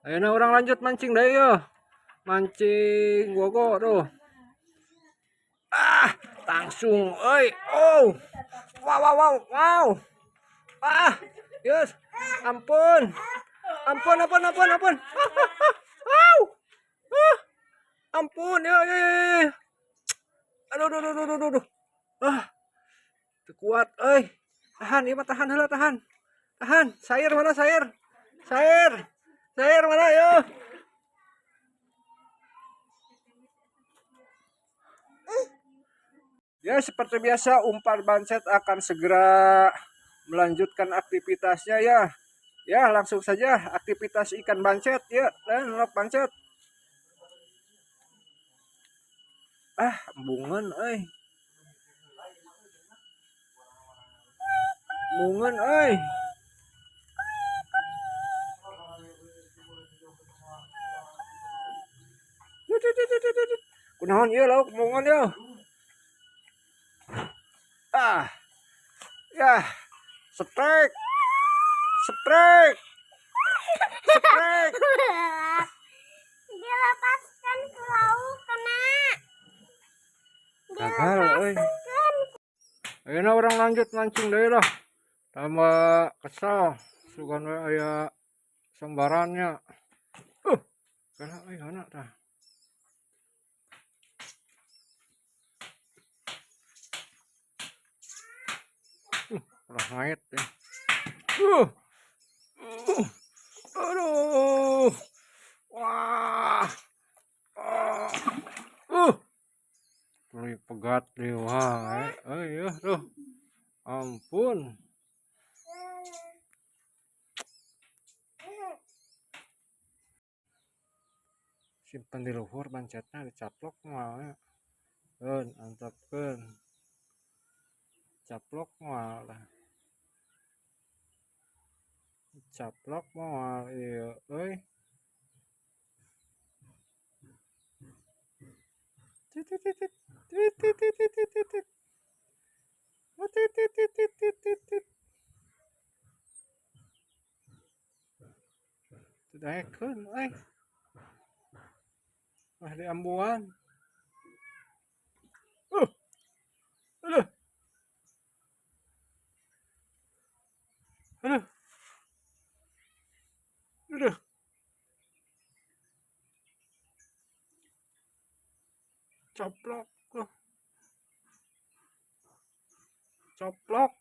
Ayo nah orang lanjut mancing deh yo. Mancing gogo tuh. Ah, langsung, oi, oh, wow, wow, wow, wow, ah, yes, ampun, ampun, ampun, ampun, ampun, wow, ampun, ya, ya, ya, ya. Aduh, aduh, aduh, aduh, aduh, ah, kuat, tahan, ini mah tahan, hela, tahan, tahan, sair mana sair, sair, sair mana, yo. Ya, seperti biasa, umpan banset akan segera melanjutkan aktivitasnya ya. Ya, langsung saja aktivitas ikan bancet ya, dan bancet. Ah, bungan, bungan, kunaon ieu lauk bungan ya. Ah, ya, strike, strike, strike. Dilepaskan ke laut kena. Gagal, ayo na orang lanjut mancing deh lah. Tambah kesal, sugan we aya sembarannya. Kana anak tah. Udah ngait ya. Uh, aduh, wah, ah, tuli pegat deh, wah, ya tuh, ampun. Simpen di luhur bancetnya dicaplok moal ya. Antapkeun. Caplok moal lah. Caplok moal ieu euy. Titit. Titit. Titit. Daekeun Wah di ambuan. Aduh, aduh, aduh. Coplok, coplok,